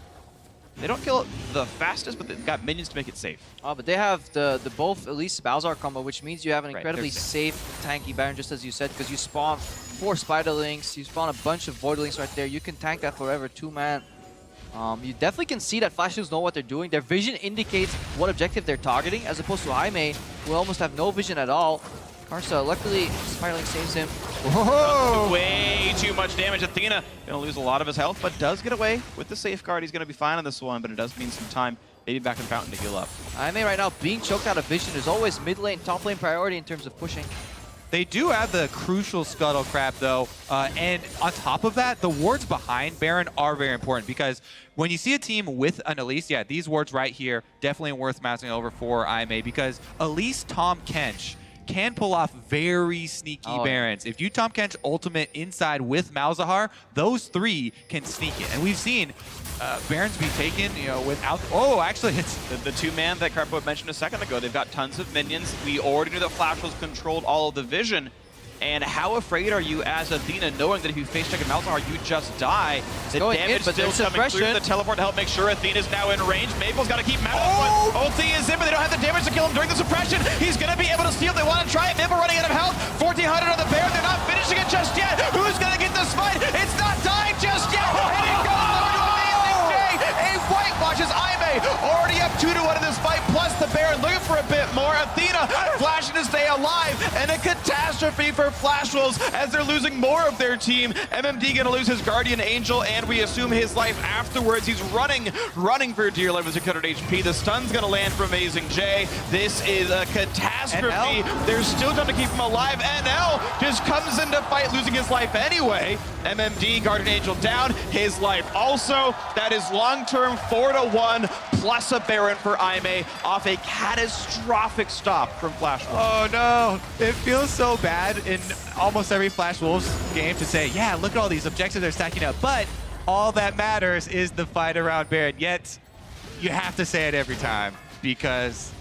they don't kill it the fastest, but they've got minions to make it safe. Oh, but they have the both Elise Malzahar combo, which means you have an incredibly safe. safe, tanky Baron, just as you said, because you spawn 4 Spiderlings, you spawn a bunch of Voidlings right there. You can tank that forever, 2-man. You definitely can see that Flash Wolves know what they're doing. Their vision indicates what objective they're targeting, as opposed to Aimee, who almost have no vision at all. Karsa, luckily, Spiderling saves him. Whoa! Way too much damage. Athena gonna lose a lot of his health, but does get away with the safeguard. He's gonna be fine on this one, but it does mean some time. Maybe back in Fountain to heal up. Aimee right now being choked out of vision. There's always mid lane, top lane priority in terms of pushing. They do have the crucial Scuttle Crab, though, and on top of that, the wards behind Baron are very important, because when you see a team with an Elise, yeah, these wards right here, definitely worth mounting over for Aimee, because Elise, Tahm, Kench can pull off very sneaky Barons. If you Tahm Kench ultimate inside with Malzahar, those 3 can sneak it. And we've seen Barons be taken, without... Oh, actually, it's... The 2-man that Krepo mentioned a second ago, they've got tons of minions. We already knew that Flash was controlled all of the vision. And how afraid are you as Athena, knowing that if you face check a Malzahar, you just die? The damage still coming through. The teleport to help make sure Athena's now in range. Maple's got to keep Maple. Ulti is in, but they don't have the damage to kill him during the suppression. He's going to be able to steal. They want to try it. Maple running out of health. 1400 on the bear. They're not finishing it just yet. Who's going to get the smite? It's not dying just yet. And it goes over to AmazingJ. A whitewashes Aimee. Already up 2-1 in this fight, plus the Baron looking for a bit more. Athena flashing to stay alive, and a catastrophe for Flash Wolves as they're losing more of their team. MMD gonna lose his Guardian Angel, and we assume his life afterwards. He's running for dear life with 600 HP. The stun's gonna land from AmazingJ. This is a catastrophe. There's still time to keep him alive. NL just comes into fight, losing his life anyway. MMD, Guardian Angel down, his life also. That is long-term 4-1, plus a Baron for Aimee off a catastrophic stop from Flash Wolves. Oh no, it feels so bad in almost every Flash Wolves game to say, yeah, look at all these objectives they're stacking up, but all that matters is the fight around Baron. Yet, you have to say it every time, because,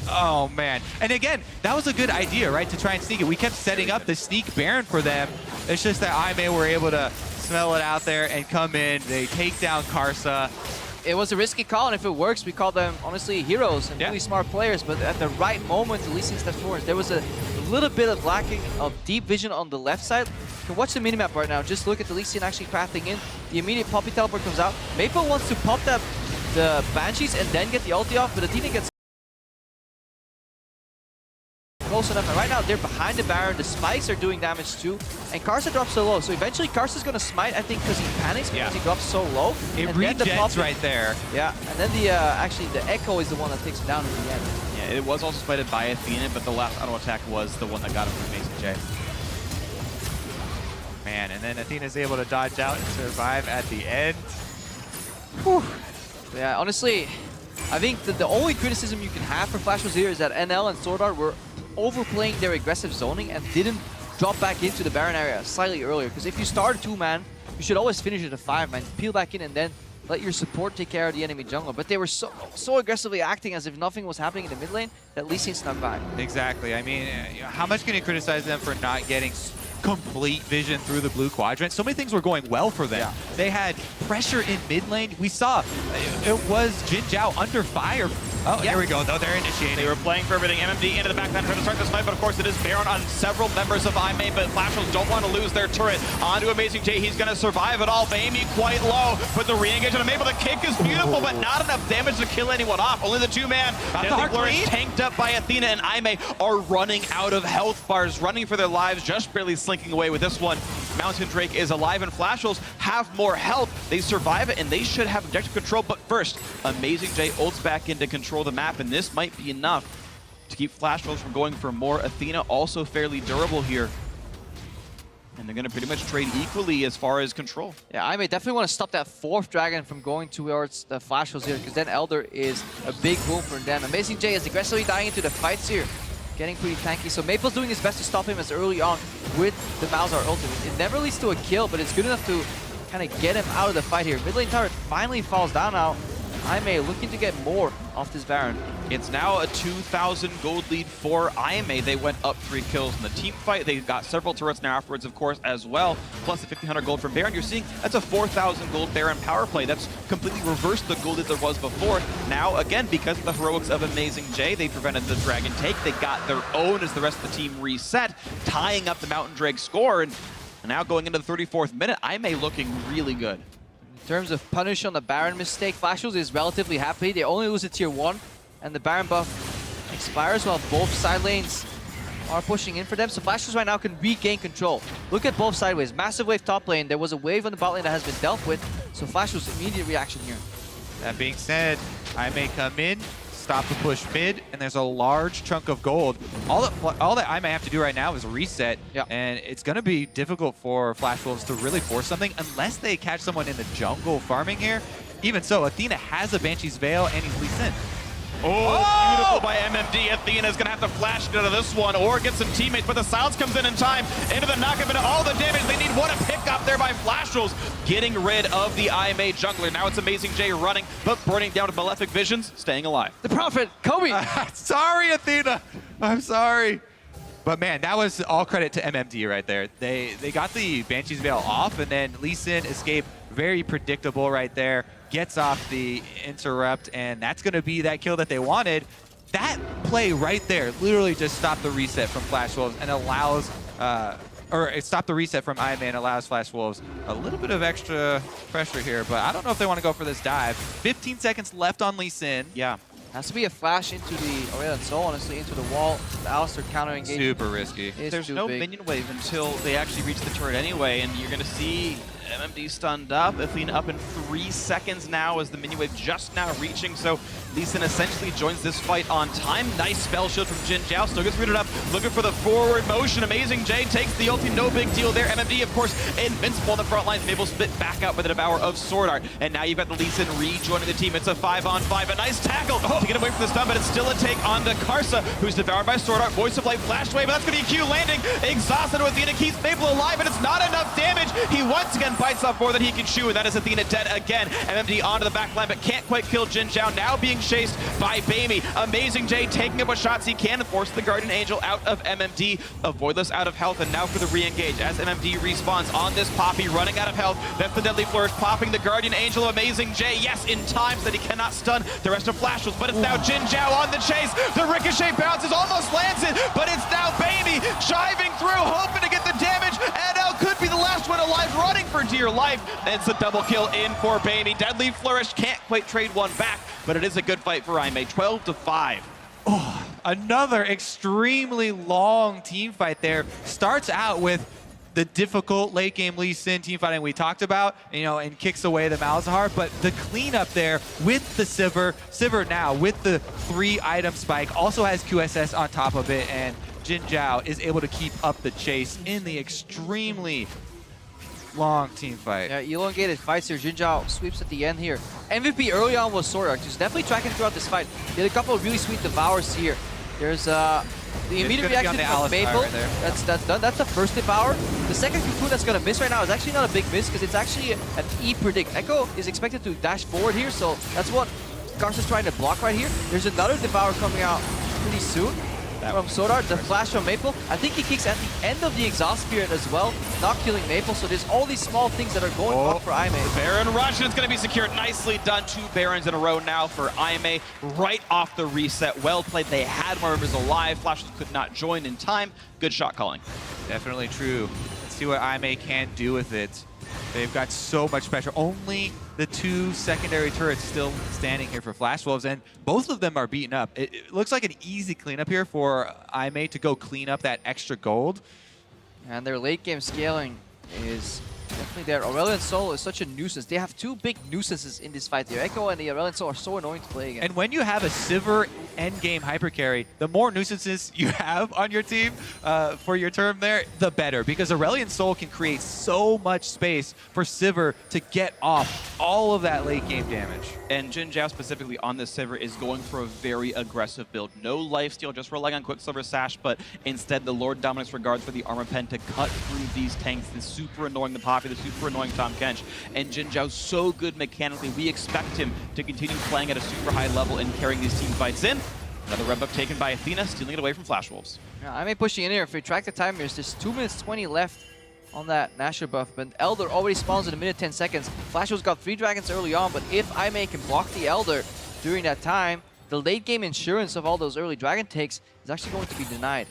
oh man. And again, that was a good idea, right, to try and sneak it. We kept setting up the sneak Baron for them. It's just that Aimee were able to smell it out there and come in. They take down Karsa. It was a risky call, and if it works, we call them, honestly, heroes and really smart players. But at the right moment, Elise stepped forward. There was a little bit of lacking of deep vision on the left side. You can watch the minimap right now. Just look at Elise actually crafting in. The immediate Poppy teleport comes out. Maple wants to pop the Banshees and then get the ulti off, but Athena gets close enough. And right now, they're behind the Baron. The spikes are doing damage too. And Karsa drops so low. So eventually, Karsa's going to smite, I think, because he panics because he drops so low. It regens right there. Yeah, and then actually the Ekko is the one that takes him down in the end. Yeah, it was also spited by Athena, but the last auto attack was the one that got him from AmazingJ. Man, and then Athena's able to dodge out and survive at the end. Whew. Yeah, honestly, I think that the only criticism you can have for Flash Wolves here is that NL and SwordArt were overplaying their aggressive zoning and didn't drop back into the Baron area slightly earlier. Because if you start a 2-man, you should always finish it a 5-man, peel back in and then let your support take care of the enemy jungle. But they were so aggressively acting as if nothing was happening in the mid lane that Lee Sin snuck by. Exactly. I mean, how much can you criticize them for not getting complete vision through the blue quadrant? So many things were going well for them. Yeah. They had pressure in mid lane. We saw it was Jinjao under fire. Oh, here we go, though. They're initiating. They were playing for everything. MMD into the backline trying to start this fight, but of course it is Baron on several members of Aimee, but Flash Wolves don't want to lose their turret. On to AmazingJ. He's going to survive it all. Baeme quite low, but the re-engage on Maple. The kick is beautiful, but not enough damage to kill anyone off. Only the 2-man. Tanked up by Athena, and Aimee are running out of health bars, running for their lives, just barely slinking away with this one. Mountain Drake is alive, and Flash Wolves have more health. They survive it, and they should have objective control, but first, AmazingJ ults back in to control the map, and this might be enough to keep Flash Wolves from going for more. Athena also fairly durable here. And they're going to pretty much trade equally as far as control. Yeah, I may definitely want to stop that 4th dragon from going towards the flash holes here, because then Elder is a big boom for them. AmazingJ is aggressively dying into the fights here, getting pretty tanky. So Maple's doing his best to stop him as early on with the Malzahar ultimate. It never leads to a kill, but it's good enough to kind of get him out of the fight here. Mid lane turret finally falls down now. Aime looking to get more off this Baron. It's now a 2,000 gold lead for Aime. They went up 3 kills in the team fight. They got several turrets now afterwards, of course, as well. Plus the 1,500 gold from Baron. You're seeing that's a 4,000 gold Baron power play. That's completely reversed the gold that there was before. Now, again, because of the heroics of AmazingJ, they prevented the Dragon take. They got their own as the rest of the team reset, tying up the Mountain Drake score. And now going into the 34th minute, Aime looking really good. In terms of punish on the Baron mistake, Flashholes is relatively happy. They only lose a tier 1, and the Baron buff expires while both side lanes are pushing in for them. So Flashholes right now can regain control. Look at both sideways. Massive wave top lane. There was a wave on the bot lane that has been dealt with. So Flashholes immediate reaction here. That being said, I may come in, stop the push mid, and there's a large chunk of gold. All that I may have to do right now is reset, and it's going to be difficult for Flash Wolves to really force something unless they catch someone in the jungle farming here. Even so, Athena has a Banshee's Veil, and he's Lee Sin. Oh, beautiful by MMD. Athena's going to have to flash out of this one or get some teammates, but the silence comes in time. Into the knockup and all the damage they need. What a pick up there by Flashholes, getting rid of the IMA jungler. Now it's AmazingJ running, but burning down with Malefic Visions, staying alive. The Prophet, Kobe! Sorry, Athena. I'm sorry. But man, that was all credit to MMD right there. They got the Banshee's Veil off, and then Lee Sin escaped. Very predictable right there. Gets off the interrupt, and that's going to be that kill that they wanted. That play right there literally just stopped the reset from Flash Wolves and allows, or it stopped the reset from Iron Man and allows Flash Wolves a little bit of extra pressure here, but I don't know if they want to go for this dive. 15 seconds left on Lee Sin. Yeah. Has to be a flash into the Aurelion Sol, honestly, into the wall. The Alistar counter engagement. Super risky. There's no minion wave until they actually reach the turret anyway, and you're going to see MMD stunned up. Athena up in 3 seconds now as the minion wave just now reaching, so Lee Sin essentially joins this fight on time. Nice spell shield from Jinjao, still gets rooted up, looking for the forward motion. AmazingJ takes the ulti, no big deal there. MMD, of course, invincible on the front lines, able to split back out with a devour of SwordArt, and now you've got the Lee Sin rejoining the team. It's a 5-on-5, a nice tackle to get away from the stun, but it's still a take on the Karsa, who's devoured by SwordArt. Voice of Light, flash away, but that's going to be Q landing. Exhausted with Athena, keeps Maple alive, but it's not enough damage. He once again bites off more than he can chew, and that is Athena dead again. MMD onto the back line, but can't quite kill Jinjao, now being chased by baeme. AmazingJ taking up what shots he can and force the Guardian Angel out of MMD. Avoidless out of health, and now for the re-engage as MMD respawns on this Poppy, running out of health. That's the Deadly Flourish, popping the Guardian Angel of AmazingJ. Yes, in time so that he cannot stun the rest of Flashholes, but it's now Jinjao on the chase. The ricochet bounces, almost lands it, but it's now baeme driving through, hoping to get the damage, and now could be the last one alive, running for dear life. It's a double kill in for baeme. Deadly Flourish can't quite trade one back, but it is a good fight for Aime. 12-5. Oh, another extremely long team fight there. Starts out with the difficult late game Lee Sin team fighting we talked about, and kicks away the Malzahar, but the cleanup there with the Sivir now with the 3-item spike, also has QSS on top of it, and Jinjao is able to keep up the chase in the extremely long team fight. Yeah, elongated fights here. Jinjao sweeps at the end here. MVP early on was SwordArt, who's definitely tracking throughout this fight. He had a couple of really sweet devours here. There's the immediate reaction from Maple. Right there. That's done. That's the first devour. The second cocoon that's gonna miss right now is actually not a big miss because it's actually an E-predict. Ekko is expected to dash forward here, so that's what Karsa's trying to block right here. There's another devour coming out pretty soon from SwordArt, the flash from Maple. I think he kicks at the end of the exhaust period as well, not killing Maple, so there's all these small things that are going on for Aime. Baron rush, and it's going to be secured. Nicely done. 2 Barons in a row now for Aime, right off the reset. Well played. They had more members alive. Flashes could not join in time. Good shot calling. Definitely true. Let's see what Aime can do with it. They've got so much pressure. Only the 2 secondary turrets still standing here for Flash Wolves, and both of them are beaten up. It looks like an easy cleanup here for Aime to go clean up that extra gold. And their late game scaling is Definitely there. Aurelion Sol is such a nuisance. They have two big nuisances in this fight here. Ekko and the Aurelion Sol are so annoying to play against. And when you have a Sivir endgame hypercarry, the more nuisances you have on your team for your term there, the better. Because Aurelion Sol can create so much space for Sivir to get off all of that late game damage. And Jinjao specifically on this Sivir is going for a very aggressive build. No lifesteal, just relying on Quicksilver Sash, but instead the Lord Dominic's regards for the armor pen to cut through these tanks. This super annoying the Poppy, the super annoying Tahm Kench. And Jinjao's so good mechanically, we expect him to continue playing at a super high level and carrying these team fights in. Another rev up taken by Athena, stealing it away from Flash Wolves. Yeah, I may push you in here. If we track the timers, there's 2 minutes 20 left on that Nashor buff, but Elder already spawns in 1 minute 10 seconds. Flash Wolves got 3 dragons early on, but if Aime can block the Elder during that time, the late game insurance of all those early dragon takes is actually going to be denied.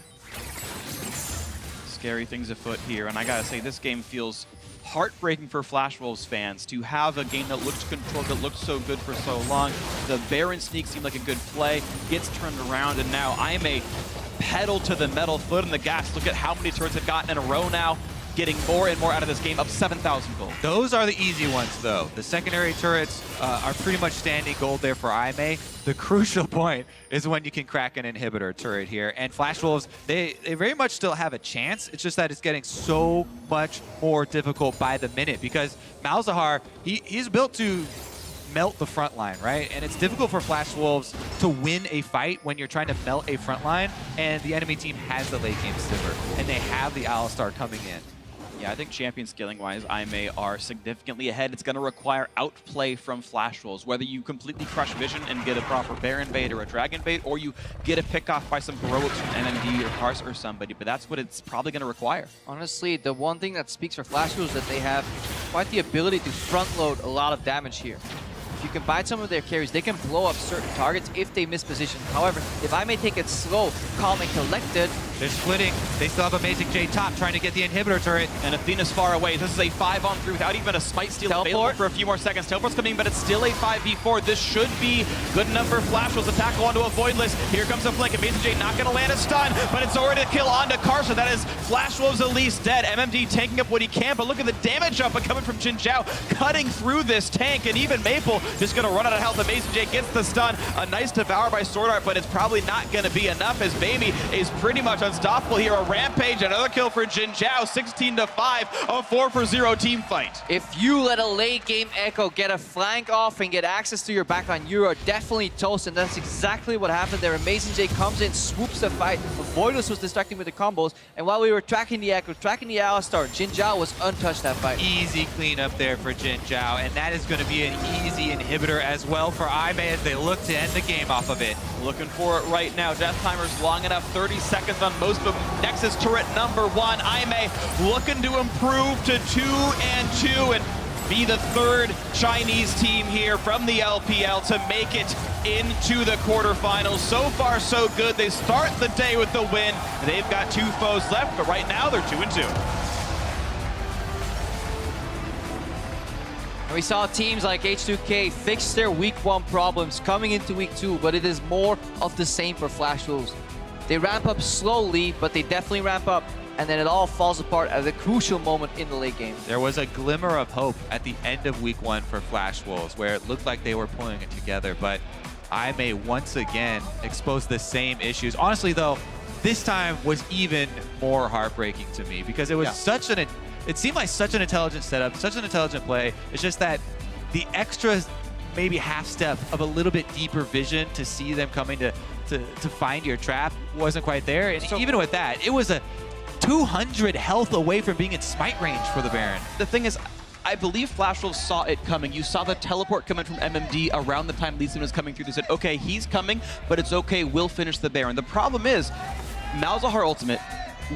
Scary things afoot here, and I gotta say, this game feels heartbreaking for Flash Wolves fans to have a game that looks controlled, that looked so good for so long. The Baron sneak seemed like a good play, gets turned around, and now Aime pedal to the metal, foot in the gas. Look at how many turrets they've gotten in a row now, getting more and more out of this game, up 7,000 gold. Those are the easy ones, though. The secondary turrets are pretty much standing gold there for Aime. The crucial point is when you can crack an inhibitor turret here. And Flash Wolves, they very much still have a chance. It's just that it's getting so much more difficult by the minute because Malzahar, he's built to melt the front line, right? And it's difficult for Flash Wolves to win a fight when you're trying to melt a front line, and the enemy team has the late game Sivir, and they have the Alistar coming in. Yeah, I think champion scaling-wise, Aime are significantly ahead. It's going to require outplay from Flash Wolves, whether you completely crush Vision and get a proper Baron bait or a Dragon bait, or you get a pick-off by some heroics from MMD or Karsa or somebody, but that's what it's probably going to require. Honestly, the one thing that speaks for Flash Wolves is that they have quite the ability to front-load a lot of damage here. If you combine some of their carries, they can blow up certain targets if they miss position. However, if I may take it slow, calm, and collected, they're splitting. They still have AmazingJ top trying to get the inhibitor turret. And Athena's far away. This is a 5-on-3 without even a smite steal available for a few more seconds. Teleport's coming, but it's still a 5v4. This should be good enough for Flash Wolves to tackle onto Avoidless. Here comes a flank. AmazingJ not going to land a stun, but it's already a kill onto Karsa. That is Flash Wolves Elise dead. MMD taking up what he can, but look at the damage up coming from Jinjao, cutting through this tank, and even Maple just going to run out of health. AmazingJ gets the stun. A nice devour by SwordArt, but it's probably not going to be enough as baeme is pretty much unstoppable here. A rampage, another kill for Jinjao, 16-5, a 4-for-0 team fight. If you let a late game Ekko get a flank off and get access to your backline, you are definitely toast, and that's exactly what happened there. AmazingJ comes in, swoops the fight. Avoidless was distracting with the combos, and while we were tracking the Ekko, tracking the Alistar, Jinjao was untouched that fight. Easy cleanup there for Jinjao, and that is going to be an easy inhibitor as well for Aime as they look to end the game off of it. Looking for it right now. Death timer's long enough, 30 seconds on most of them. Nexus turret number 1. Aime looking to improve to 2-2 and be the 3rd Chinese team here from the LPL to make it into the quarterfinals. So far, so good. They start the day with the win. They've got 2 foes left, but right now they're 2-2. And we saw teams like H2K fix their week 1 problems coming into week 2, but it is more of the same for Flash Wolves. They ramp up slowly, but they definitely ramp up, and then it all falls apart at a crucial moment in the late game. There was a glimmer of hope at the end of week 1 for Flash Wolves, where it looked like they were pulling it together, but Aime once again exposed the same issues. Honestly, though, this time was even more heartbreaking to me because it was it seemed like such an intelligent setup, such an intelligent play. It's just that the extra maybe half step of a little bit deeper vision to see them coming to find your trap wasn't quite there. And even with that, it was a 200 health away from being in smite range for the Baron. The thing is, I believe Flash Wolves saw it coming. You saw the teleport coming from MMD around the time Elise was coming through. They said, okay, he's coming, but it's okay, we'll finish the Baron. The problem is, Malzahar ultimate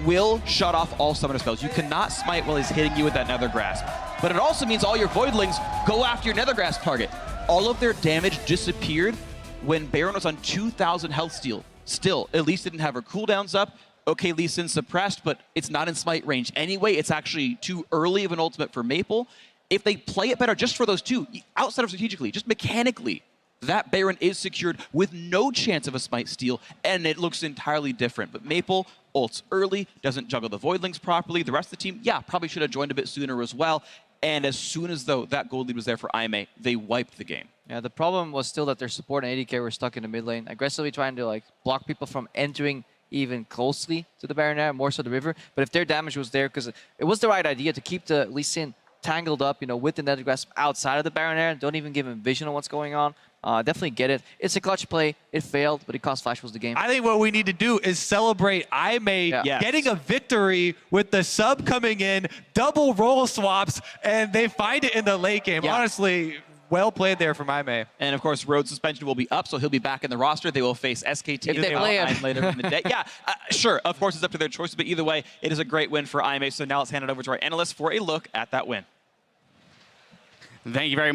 will shut off all summoner spells. You cannot smite while he's hitting you with that Nether Grasp. But it also means all your Voidlings go after your Nether Grasp target. All of their damage disappeared when Baron was on 2,000 health steal. Still, Elise didn't have her cooldowns up. Okay, Lee Sin's suppressed, but it's not in smite range anyway. It's actually too early of an ultimate for Maple. If they play it better just for those two, outside of strategically, just mechanically, that Baron is secured with no chance of a smite steal, and it looks entirely different. But Maple, ults early, doesn't juggle the Voidlings properly. The rest of the team, yeah, probably should have joined a bit sooner as well. And as soon as though that gold lead was there for baeme, they wiped the game. Yeah, the problem was still that their support and AD were stuck in the mid lane, aggressively trying to like block people from entering even closely to the Baron area, more so the river. But if their damage was there, because it was the right idea to keep the Lee Sin tangled up, you know, with the Nether Grasp outside of the Baron area, don't even give him vision on what's going on. Definitely get it. It's a clutch play. It failed, but it cost Flash was the game. I think what we need to do is celebrate baeme getting a victory with the sub coming in, double role swaps, and they find it in the late game. Yeah. Honestly, well played there from baeme. And of course, Rhodes' suspension will be up, so he'll be back in the roster. They will face SKT If they play him. later in the day. Yeah, sure. Of course, it's up to their choices, but either way, it is a great win for baeme. So now let's hand it over to our analyst for a look at that win. Thank you very much.